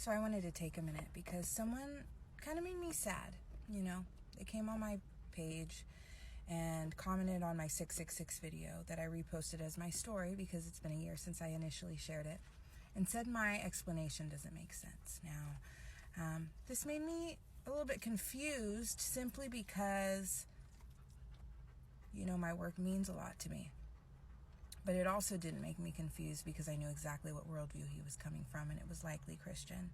So I wanted to take a minute because someone kind of made me sad, you know. They came on my page and commented on my 666 video that I reposted as my story because it's been a year since I initially shared it, and said my explanation doesn't make sense. Now, this made me a little bit confused simply because, you know, my work means a lot to me. But it also didn't make me confused because I knew exactly what worldview he was coming from, and it was likely Christian.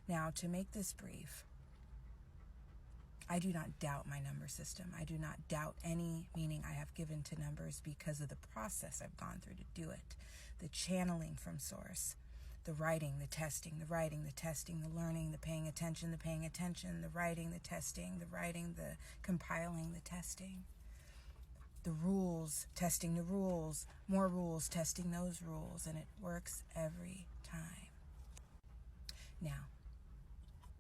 Now, to make this brief, I do not doubt my number system. I do not doubt any meaning I have given to numbers because of the process I've gone through to do it. The channeling from source, the writing, the testing, the writing, the testing, the learning, the paying attention, the writing, the testing, the writing, the compiling, the testing. The rules, testing the rules, more rules, testing those rules, and it works every time. Now,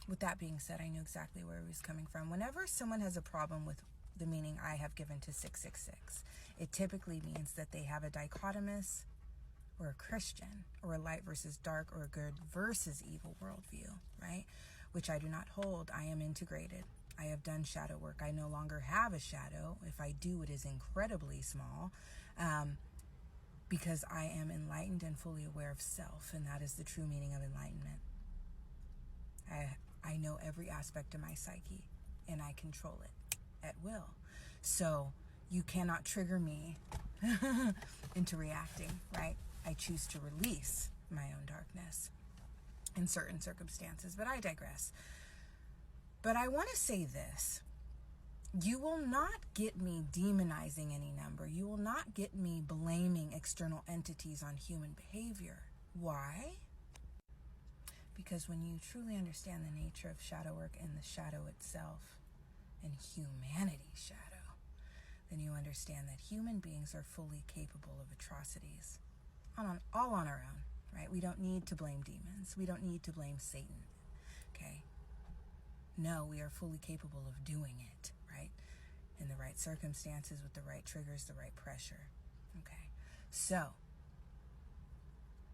with that being said, I knew exactly where he was coming from. Whenever someone has a problem with the meaning I have given to 666, it typically means that they have a dichotomous or a Christian or a light versus dark or a good versus evil worldview, right? Which I do not hold. I am integrated. I have done shadow work. I no longer have a shadow. If I do, it is incredibly small, because I am enlightened and fully aware of self, and that is the true meaning of enlightenment. I know every aspect of my psyche, and I control it at will. So you cannot trigger me into reacting, right? I choose to release my own darkness in certain circumstances, but I digress. But I want to say this. You will not get me demonizing any number. You will not get me blaming external entities on human behavior. Why? Because when you truly understand the nature of shadow work and the shadow itself and humanity's shadow, then you understand that human beings are fully capable of atrocities, all on our own, right? We don't need to blame demons. We don't need to blame Satan, okay? No, we are fully capable of doing it, right? In the right circumstances, with the right triggers, the right pressure. Okay. So,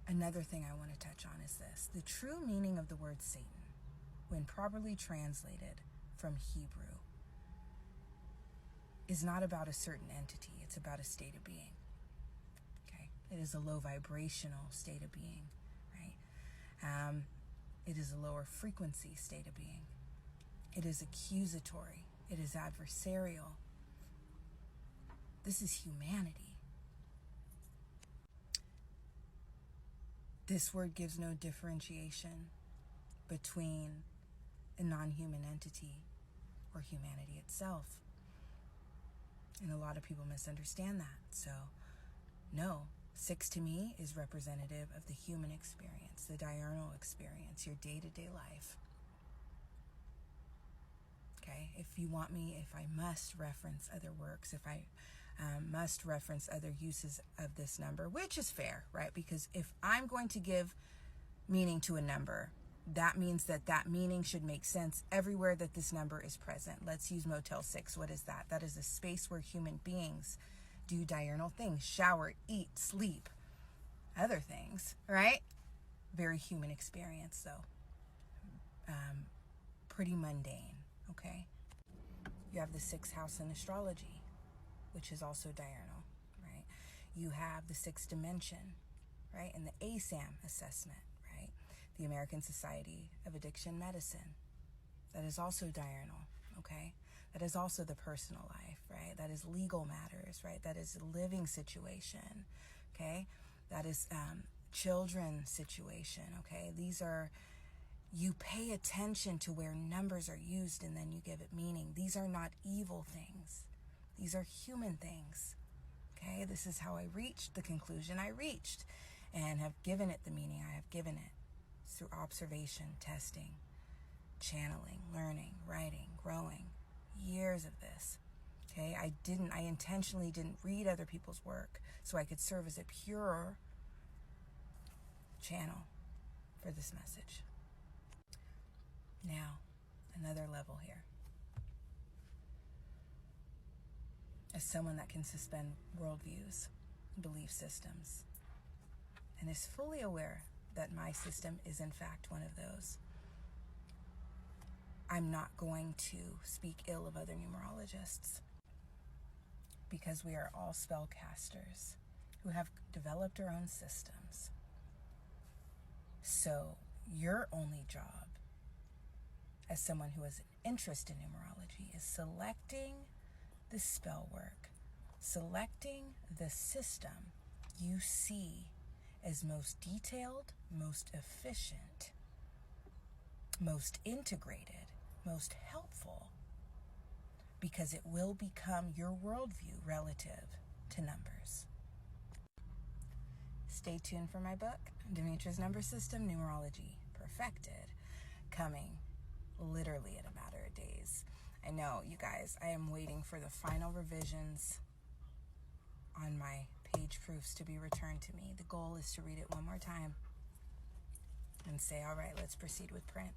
another thing I want to touch on is this. The true meaning of the word Satan, when properly translated from Hebrew, is not about a certain entity. It's about a state of being. Okay. It is a low vibrational state of being, right? It is a lower frequency state of being. It is accusatory. It is adversarial. This is humanity. This word gives no differentiation between a non-human entity or humanity itself. And a lot of people misunderstand that. So, no, 6 to me is representative of the human experience, the diurnal experience, your day-to-day life. Okay, if you want me, if I must reference other works, if I must reference other uses of this number, which is fair, right? Because if I'm going to give meaning to a number, that means that that meaning should make sense everywhere that this number is present. Let's use Motel 6. What is that? That is a space where human beings do diurnal things, shower, eat, sleep, other things, right? Very human experience, though. Pretty mundane. Okay, you have the 6th house in astrology, which is also diurnal, right? You have the 6th dimension, right? And the ASAM assessment, right? The American Society of Addiction Medicine. That is also diurnal, okay? That is also the personal life, right? That is legal matters, right? That is a living situation, okay? That is children situation, okay? These are... You pay attention to where numbers are used and then you give it meaning. These are not evil things. These are human things. Okay, this is how I reached the conclusion I reached and have given it the meaning I have given it through observation, testing, channeling, learning, writing, growing. Years of this. Okay, I intentionally didn't read other people's work so I could serve as a pure channel for this message. Now, another level here. As someone that can suspend worldviews, belief systems, and is fully aware that my system is in fact one of those. I'm not going to speak ill of other numerologists, because we are all spellcasters who have developed our own systems. So your only job as someone who has an interest in numerology is selecting the spell work, selecting the system you see as most detailed, most efficient, most integrated, most helpful, because it will become your worldview relative to numbers. Stay tuned for my book, Demetra's Number System, Numerology Perfected, coming literally in a matter of days. I know, you guys, I am waiting for the final revisions on my page proofs to be returned to me. The goal is to read it one more time and say, all right, let's proceed with print.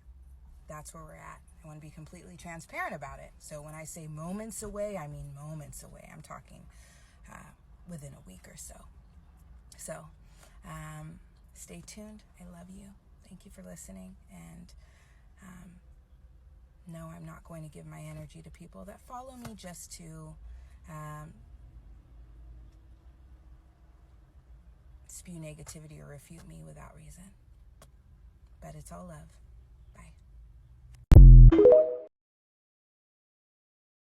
That's where we're at. I want to be completely transparent about it. So when I say moments away, I mean moments away. I'm talking within a week or so. So stay tuned. I love you. Thank you for listening. And no, I'm not going to give my energy to people that follow me just to spew negativity or refute me without reason. But it's all love.